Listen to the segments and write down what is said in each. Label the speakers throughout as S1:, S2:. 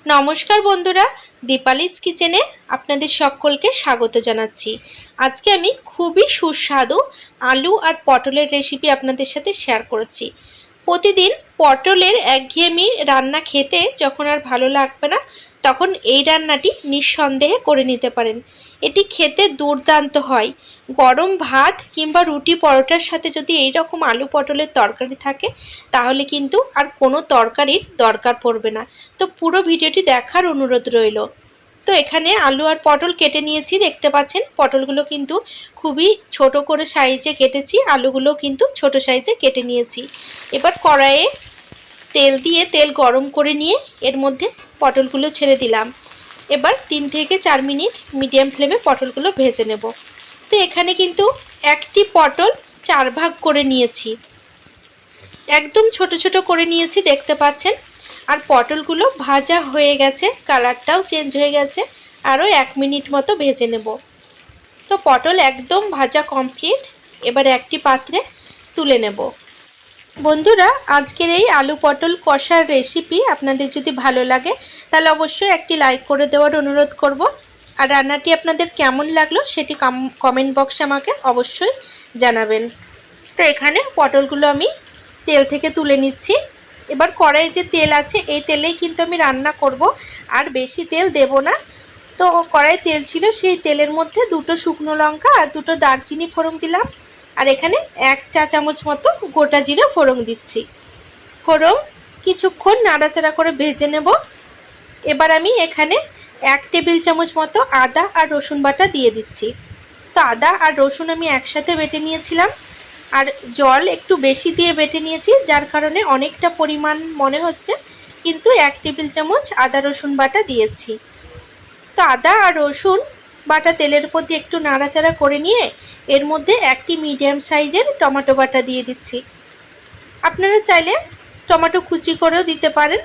S1: নমস্কার বন্ধুরা, দীপালিস কিচেনে আপনাদের সকলকে স্বাগত জানাচ্ছি। আজকে আমি খুবই সুস্বাদু আলু আর পটলের রেসিপি আপনাদের সাথে শেয়ার করেছি। প্রতিদিন পটলের একঘেয়েমি রান্না খেতে যখন আর ভালো লাগবে না, তখন এই রান্নাটি নিঃসন্দেহে করে নিতে পারেন। এটি খেতে দুর্দান্ত হয়। গরম ভাত কিংবা রুটি পরোটার সাথে যদি এই রকম আলু পটলের তরকারি থাকে, তাহলে কিন্তু আর কোনো তরকারির দরকার পড়বে না। তো পুরো ভিডিওটি দেখার অনুরোধ রইল। তো এখানে আলু আর পটল কেটে নিয়েছি, দেখতে পাচ্ছেন পটলগুলো কিন্তু খুবই ছোট করে সাইজে কেটেছি, আলুগুলো কিন্তু ছোট সাইজে কেটে নিয়েছি। এবার কড়াইয়ে তেল দিয়ে তেল গরম করে নিয়ে এর মধ্যে পটলগুলো ছেড়ে দিলাম। এবার 3 থেকে 4 মিনিট মিডিয়াম ফ্লেমে পটলগুলো ভেজে নেব। তো এখানে কিন্তু একটি পটল 4 ভাগ করে নিয়েছি, একদম ছোট ছোট করে নিয়েছি, দেখতে পাচ্ছেন। আর পটলগুলো ভাজা হয়ে গেছে, কালারটাও চেঞ্জ হয়ে গেছে। আরও 1 মিনিট মতো ভেজে নেব। তো পটল একদম ভাজা কমপ্লিট। এবার একটি পাত্রে তুলে নেব। বন্ধুরা, আজকের এই আলু পটল কষার রেসিপি আপনাদের যদি ভালো লাগে, তাহলে অবশ্যই একটি লাইক করে দেওয়ার অনুরোধ করব। আর রান্নাটি আপনাদের কেমন লাগলো সেটি কমেন্ট বক্সে আমাকে অবশ্যই জানাবেন। তো এখানে পটলগুলো আমি তেল থেকে তুলে নিচ্ছি। এবার কড়াইয়ে যে তেল আছে, এই তেলেই কিন্তু আমি রান্না করব, আর বেশি তেল দেব না। তো কড়াইয়ে তেল ছিল, সেই তেলের মধ্যে 2টো শুকনো লঙ্কা আর 2টো দারচিনি ফোড়ন দিলাম। আর এখানে 1 চা চামচ মতো গোটা জিরে ফোড়ন দিচ্ছি। ফোড়ন কিছুক্ষণ নাড়াচাড়া করে ভেজে নেব। এবার আমি এখানে 1 টেবিল চামচ মতো আদা আর রসুন বাটা দিয়ে দিচ্ছি। তো আদা আর রসুন আমি একসাথে বেটে নিয়েছিলাম, আর জল একটু বেশি দিয়ে বেটে নিয়েছি, যার কারণে অনেকটা পরিমাণ মনে হচ্ছে, কিন্তু 1 টেবিল চামচ আদা রসুন বাটা দিয়েছি। তো আদা আর রসুন বাটা তেলের উপর দিয়ে একটু নাড়াচাড়া করে নিয়ে এর মধ্যে একটি মিডিয়াম সাইজের টমেটো বাটা দিয়ে দিচ্ছি। আপনারা চাইলে টমেটো কুচি করেও দিতে পারেন।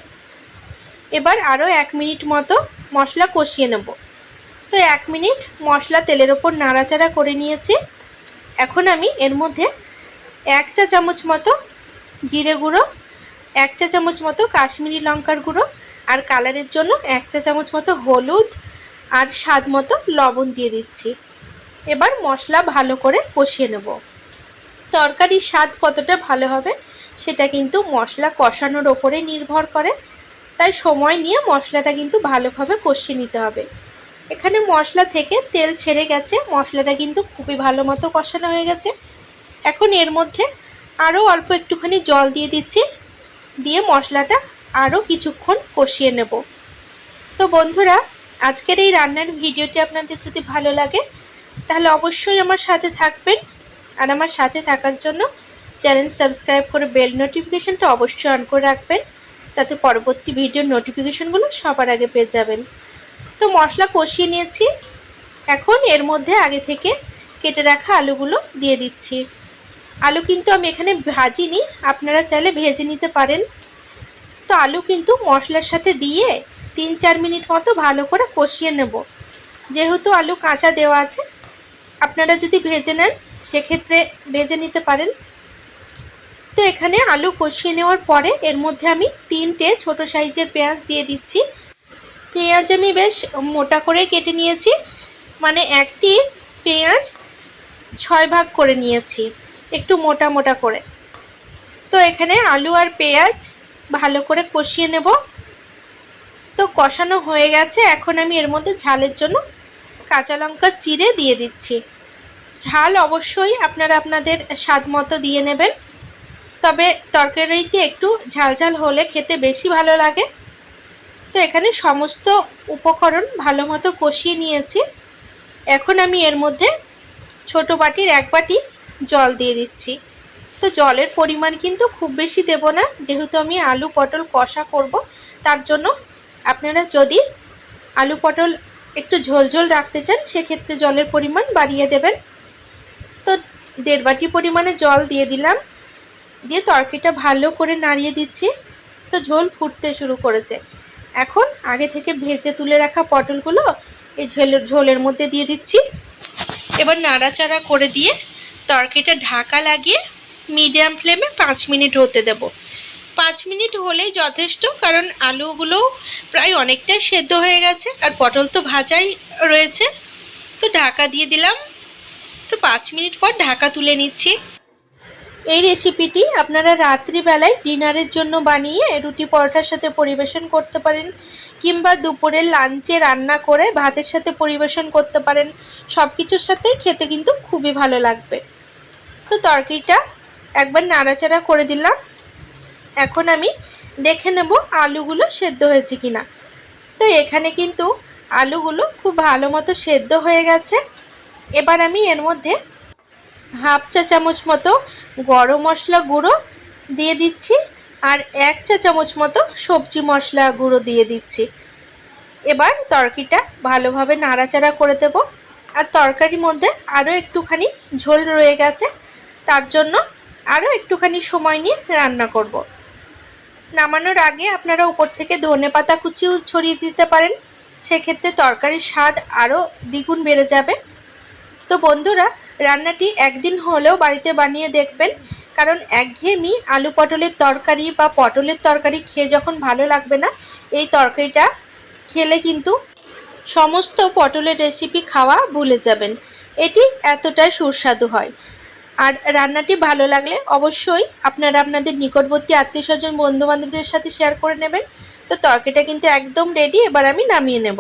S1: এবার আরও 1 মিনিট মতো মশলা কষিয়ে নেব। তো 1 মিনিট মশলা তেলের ওপর নাড়াচাড়া করে নিয়েছি। এখন আমি এর মধ্যে 1 চা চামচ মতো জিরে গুঁড়ো, 1 চা চামচ মতো কাশ্মীরি লঙ্কার গুঁড়ো, আর কালারের জন্য 1 চা চামচ মতো হলুদ আর স্বাদ মতো লবণ দিয়ে দিচ্ছি। এবার মশলা ভালো করে কষিয়ে নেব। তরকারির স্বাদ কতটা ভালো হবে সেটা কিন্তু মশলা কষানোর ওপরে নির্ভর করে, তাই সময় নিয়ে মশলাটা কিন্তু ভালোভাবে কষিয়ে নিতে হবে। এখানে মশলা থেকে তেল ছেড়ে গেছে, মশলাটা কিন্তু খুবই ভালো মতো কষানো হয়ে গেছে। এখন এর মধ্যে আরও অল্প একটুখানি জল দিয়ে দিচ্ছি, দিয়ে মশলাটা আরও কিছুক্ষণ কষিয়ে নেব। তো বন্ধুরা, আজকের এই রান্নার ভিডিওটি আপনাদের যদি ভালো লাগে, তাহলে অবশ্যই আমার সাথে থাকবেন। আর আমার সাথে থাকার জন্য চ্যানেল সাবস্ক্রাইব করে বেল নোটিফিকেশনটা অবশ্যই অন করে রাখবেন, তাতে পরবর্তী ভিডিওর নোটিফিকেশনগুলো সবার আগে পেয়ে যাবেন। তো মশলা কষিয়ে নিয়েছি, এখন এর মধ্যে আগে থেকে কেটে রাখা আলুগুলো দিয়ে দিচ্ছি। আলু কিন্তু আমি এখানে ভাজিনি, আপনারা চাইলে ভেজে নিতে পারেন। তো আলু কিন্তু মশলার সাথে দিয়ে 3-4 মিনিট মতো ভালো করে কষিয়ে নেব। যেহেতু আলু কাঁচা দেওয়া আছে, আপনারা যদি ভেজে নেন সেক্ষেত্রে ভেজে নিতে পারেন। তো এখানে আলু কষিয়ে নেওয়ার পরে এর মধ্যে আমি 3টে ছোট সাইজের পেঁয়াজ দিয়ে দিচ্ছি। পেঁয়াজ আমি বেশ মোটা করে কেটে নিয়েছি, মানে একটি পেঁয়াজ 6 ভাগ করে নিয়েছি, একটু মোটা মোটা করে। তো এখানে আলু আর পেঁয়াজ ভালো করে কষিয়ে নেব। তো কষানো হয়ে গেছে, এখন আমি এর মধ্যে ঝালের জন্য কাঁচা লঙ্কা চিড়ে দিয়ে দিচ্ছি। ঝাল অবশ্যই আপনারা আপনাদের স্বাদ মতো দিয়ে নেবেন, তবে তরকারিতে একটু ঝাল ঝাল হলে খেতে বেশি ভালো লাগে। তো এখানে সমস্ত উপকরণ ভালো মতো কষিয়ে নিয়েছি। এখন আমি এর মধ্যে ছোট বাটির 1 বাটি জল দিয়ে দিচ্ছি। তো জলের পরিমাণ কিন্তু খুব বেশি দেব না, যেহেতু আমি আলু পটল কষা করব, তার জন্য আপনারা যদি আলু পটল একটু ঝোলঝোল রাখতে চান সেক্ষেত্রে জলের পরিমাণ বাড়িয়ে দেবেন। তো 1.5 বাটি পরিমাণে জল দিয়ে দিলাম, দিয়ে তরকারিটা ভালো করে নাড়িয়ে দিচ্ছি। তো ঝোল ফুটতে শুরু করেছে। এখন আগে থেকে ভেজে তুলে রাখা পটলগুলো এই ঝোলের মধ্যে দিয়ে দিচ্ছি। এবার নাড়াচাড়া করে দিয়ে তরকারিটা ঢাকা লাগিয়ে মিডিয়াম ফ্লেমে 5 মিনিট হতে দেব। 5 মিনিট হলেই যথেষ্ট, কারণ আলুগুলো প্রায় অনেকটাই সেদ্ধ হয়ে গেছে আর পটল তো ভাজাই রয়েছে। তো ঢাকা দিয়ে দিলাম। তো 5 মিনিট পর ঢাকা তুলে নিচ্ছি। এই রেসিপিটি আপনারা রাত্রিবেলায় ডিনারের জন্য বানিয়ে রুটি পরোটার সাথে পরিবেশন করতে পারেন, কিংবা দুপুরের লাঞ্চে রান্না করে ভাতের সাথে পরিবেশন করতে পারেন। সব কিছুর সাথেই খেতে কিন্তু খুবই ভালো লাগবে। তো তরকারিটা একবার নাড়াচাড়া করে দিলাম। এখন আমি দেখে নেব আলুগুলো সেদ্ধ হয়েছে কিনা। তো এখানে কিন্তু আলুগুলো খুব ভালো মতো সেদ্ধ হয়ে গেছে। এবার আমি এর মধ্যে হাফ চা চামচ মতো গরম মশলা গুঁড়ো দিয়ে দিচ্ছি আর 1 চা চামচ মতো সবজি মশলা গুঁড়ো দিয়ে দিচ্ছি। এবার তরকারিটা ভালোভাবে নাড়াচাড়া করে দেব। আর তরকারির মধ্যে আরও একটুখানি ঝোল রয়ে গেছে, তার জন্য আরও একটুখানি সময় নিয়ে রান্না করব। নামানোর আগে আপনারা উপর থেকে ধনেপাতা কুচিও ছড়িয়ে দিতে পারেন, সেক্ষেত্রে তরকারির স্বাদ আরও দ্বিগুণ বেড়ে যাবে। তো বন্ধুরা, রান্নাটি একদিন হলেও বাড়িতে বানিয়ে দেখবেন, কারণ একঘেয়েমি আলু পটলের তরকারি বা পটলের তরকারি খেয়ে যখন ভালো লাগবে না, এই তরকারিটা খেলে কিন্তু সমস্ত পটলের রেসিপি খাওয়া ভুলে যাবেন। এটি এতটাই সুস্বাদু হয়। আর রান্নাটি ভালো লাগলে অবশ্যই আপনারা আপনাদের নিকটবর্তী আত্মীয়স্বজন বন্ধুবান্ধবদের সাথে শেয়ার করে নেবেন। তো তরকারিটা কিন্তু একদম রেডি। এবার আমি নামিয়ে নেব।